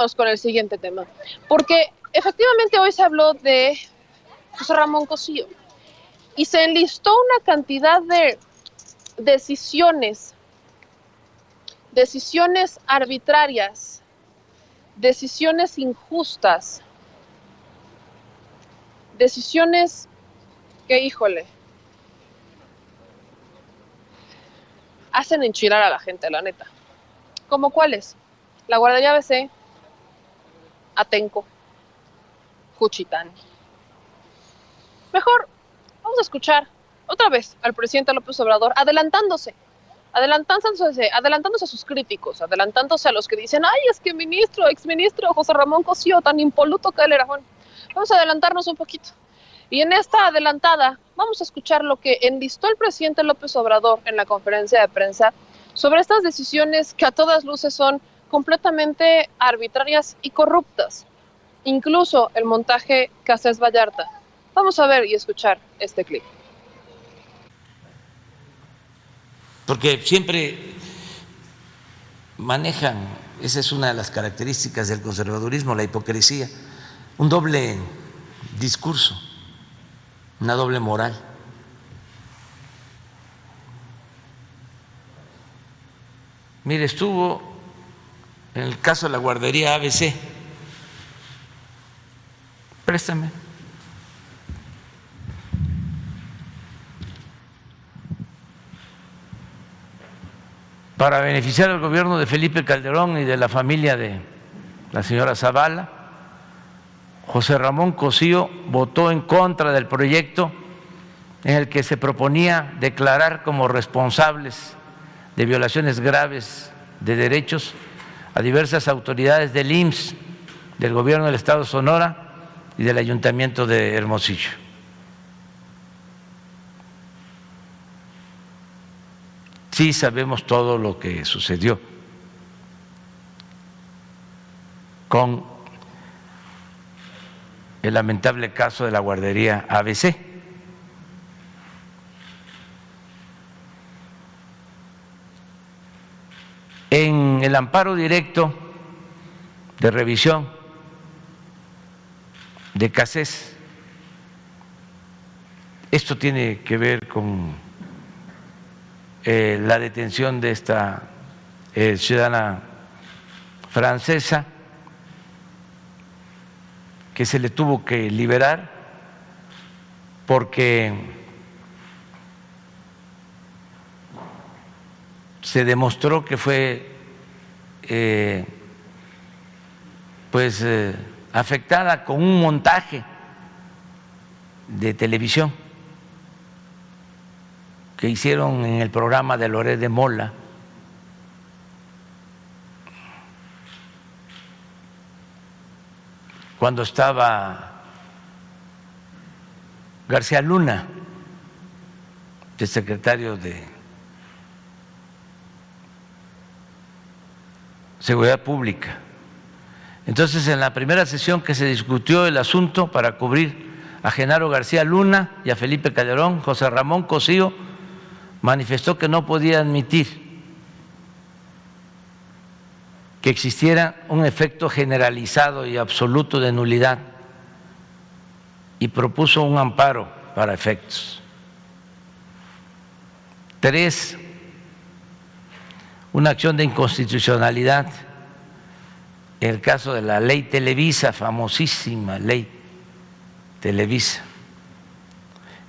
Vamos con el siguiente tema, porque efectivamente hoy se habló de José Ramón Cosío y se enlistó una cantidad de decisiones arbitrarias, decisiones injustas, decisiones que, híjole, hacen enchilar a la gente, la neta. ¿Cómo cuáles? La guardería ABC, Atenco, Juchitán. Mejor vamos a escuchar otra vez al presidente López Obrador adelantándose a sus críticos, adelantándose a los que dicen, ay, es que exministro José Ramón Cosío, tan impoluto que él era. Bueno, vamos a adelantarnos un poquito. Y en esta adelantada vamos a escuchar lo que enlistó el presidente López Obrador en la conferencia de prensa sobre estas decisiones que a todas luces son completamente arbitrarias y corruptas. Incluso el montaje Cassés Vallarta. Vamos a ver y escuchar este clip. Porque siempre manejan, esa es una de las características del conservadurismo, la hipocresía, un doble discurso, una doble moral. Mire, estuvo en el caso de la guardería ABC. Préstame. Para beneficiar al gobierno de Felipe Calderón y de la familia de la señora Zavala, José Ramón Cosío votó en contra del proyecto en el que se proponía declarar como responsables de violaciones graves de derechos a diversas autoridades del IMSS, del gobierno del Estado de Sonora y del Ayuntamiento de Hermosillo. Sí sabemos todo lo que sucedió con el lamentable caso de la guardería ABC. En el amparo directo de revisión de Cassés, esto tiene que ver con la detención de esta ciudadana francesa que se le tuvo que liberar porque se demostró que fue afectada con un montaje de televisión que hicieron en el programa de Loret de Mola, cuando estaba García Luna, el secretario de Seguridad Pública. Entonces, en la primera sesión que se discutió el asunto para cubrir a Genaro García Luna y a Felipe Calderón, José Ramón Cosío manifestó que no podía admitir que existiera un efecto generalizado y absoluto de nulidad y propuso un amparo para efectos. 3, una acción de inconstitucionalidad en el caso de la ley Televisa, famosísima ley Televisa.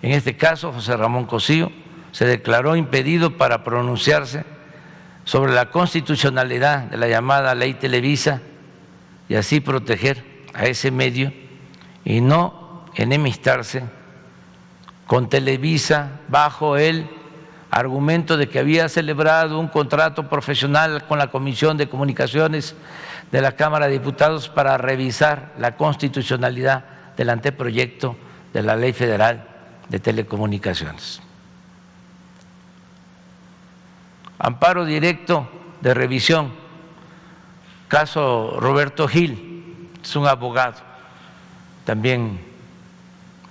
En este caso, José Ramón Cosío se declaró impedido para pronunciarse sobre la constitucionalidad de la llamada ley Televisa y así proteger a ese medio y no enemistarse con Televisa bajo el argumento de que había celebrado un contrato profesional con la Comisión de Comunicaciones de la Cámara de Diputados para revisar la constitucionalidad del anteproyecto de la Ley Federal de Telecomunicaciones. Amparo directo de revisión, caso Roberto Gil, es un abogado, también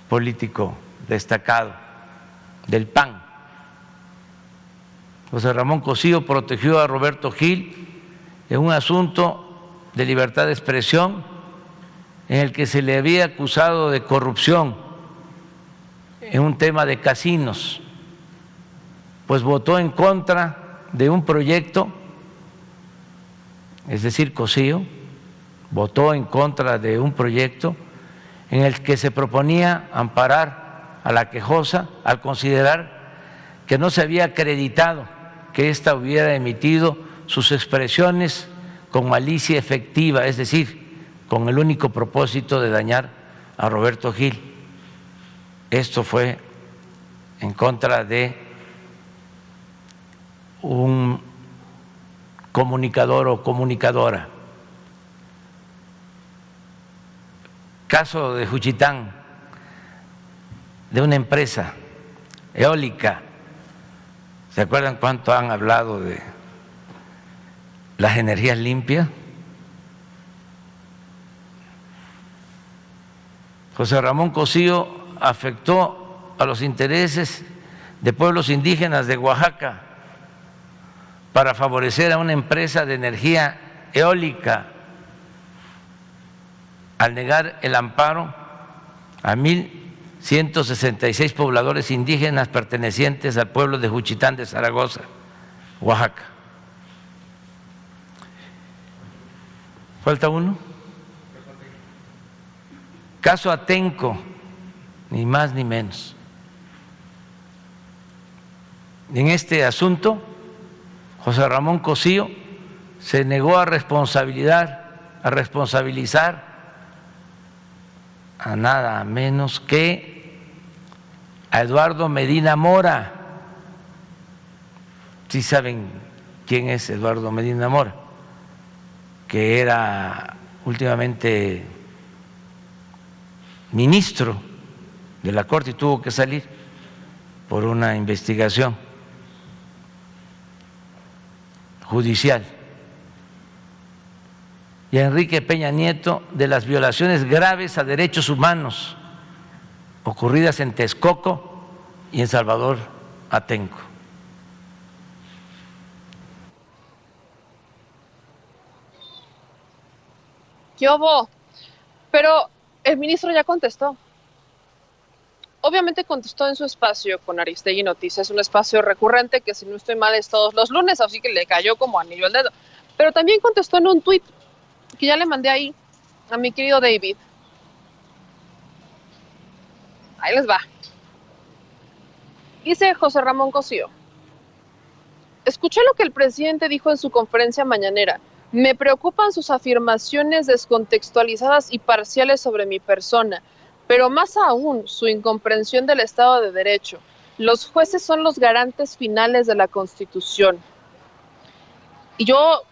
político destacado del PAN. José Ramón Cosío protegió a Roberto Gil en un asunto de libertad de expresión en el que se le había acusado de corrupción en un tema de casinos, pues votó en contra de un proyecto, es decir, Cosío votó en contra de un proyecto en el que se proponía amparar a la quejosa al considerar que no se había acreditado que ésta hubiera emitido sus expresiones con malicia efectiva, es decir, con el único propósito de dañar a Roberto Gil. Esto fue en contra de un comunicador o comunicadora. Caso de Juchitán, de una empresa eólica. ¿Se acuerdan cuánto han hablado de las energías limpias? José Ramón Cosío afectó a los intereses de pueblos indígenas de Oaxaca para favorecer a una empresa de energía eólica al negar el amparo a 1,166 pobladores indígenas pertenecientes al pueblo de Juchitán de Zaragoza, Oaxaca. ¿Falta uno? Caso Atenco, ni más ni menos. En este asunto, José Ramón Cosío se negó a responsabilizar a nada menos que a Eduardo Medina Mora. ¿Sí saben quién es Eduardo Medina Mora? Que era últimamente ministro de la Corte y tuvo que salir por una investigación judicial. Y a Enrique Peña Nieto de las violaciones graves a derechos humanos ocurridas en Texcoco y en Salvador Atenco. ¿Qué hubo? Pero el ministro ya contestó. Obviamente contestó en su espacio con Aristegui Noticias, un espacio recurrente que, si no estoy mal, es todos los lunes, así que le cayó como anillo al dedo. Pero también contestó en un tuit que ya le mandé ahí a mi querido David. Ahí les va. Dice José Ramón Cosío: escuché lo que el presidente dijo en su conferencia mañanera. Me preocupan sus afirmaciones descontextualizadas y parciales sobre mi persona, pero más aún su incomprensión del Estado de Derecho. Los jueces son los garantes finales de la Constitución. Y yo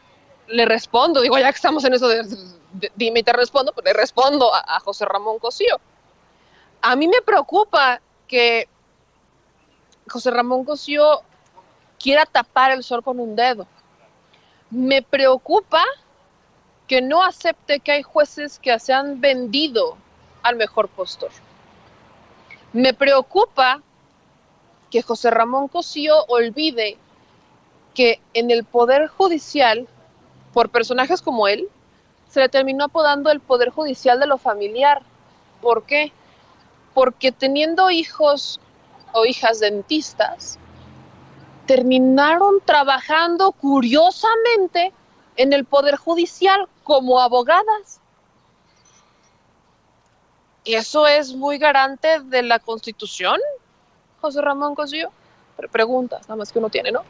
le respondo, digo, ya que estamos en eso de dime y te respondo, pues le respondo a José Ramón Cosío. A mí me preocupa que José Ramón Cosío quiera tapar el sol con un dedo. Me preocupa que no acepte que hay jueces que se han vendido al mejor postor. Me preocupa que José Ramón Cosío olvide que en el Poder Judicial, por personajes como él, se le terminó apodando el Poder Judicial de lo familiar. ¿Por qué? Porque teniendo hijos o hijas dentistas, terminaron trabajando curiosamente en el Poder Judicial como abogadas. ¿Y eso es muy garante de la Constitución, José Ramón Cosío? Preguntas, nada más que uno tiene, ¿no?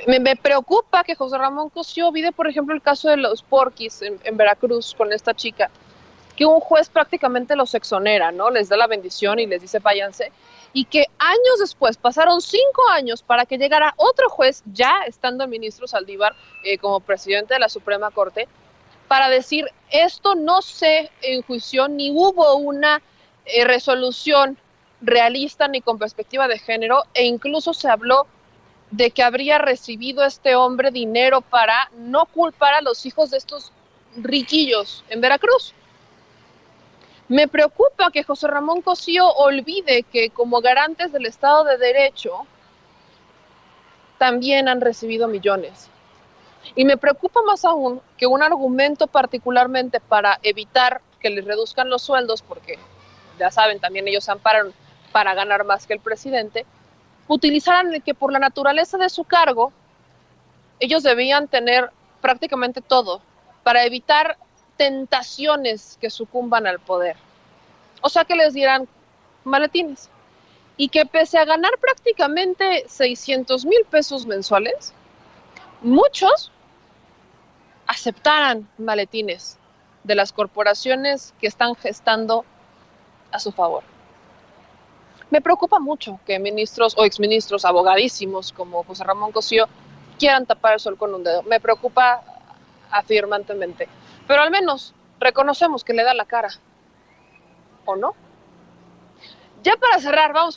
Me preocupa que José Ramón Cosío olvide, por ejemplo, el caso de los porquis en Veracruz con esta chica, que un juez prácticamente los exonera, ¿no? Les da la bendición y les dice váyanse, y que años después, pasaron 5 años para que llegara otro juez, ya estando el ministro Saldívar como presidente de la Suprema Corte, para decir esto no se enjuició ni hubo una resolución realista ni con perspectiva de género, e incluso se habló de que habría recibido este hombre dinero para no culpar a los hijos de estos riquillos en Veracruz. Me preocupa que José Ramón Cosío olvide que como garantes del Estado de Derecho también han recibido millones. Y me preocupa más aún que un argumento particularmente para evitar que les reduzcan los sueldos, porque ya saben, también ellos se amparan para ganar más que el presidente, utilizaran el que por la naturaleza de su cargo, ellos debían tener prácticamente todo para evitar tentaciones que sucumban al poder. O sea, que les dieran maletines. Y que pese a ganar prácticamente 600,000 pesos mensuales, muchos aceptaran maletines de las corporaciones que están gestando a su favor. Me preocupa mucho que ministros o exministros abogadísimos como José Ramón Cosío quieran tapar el sol con un dedo. Me preocupa afirmantemente. Pero al menos reconocemos que le da la cara, ¿o no? Ya para cerrar, vamos con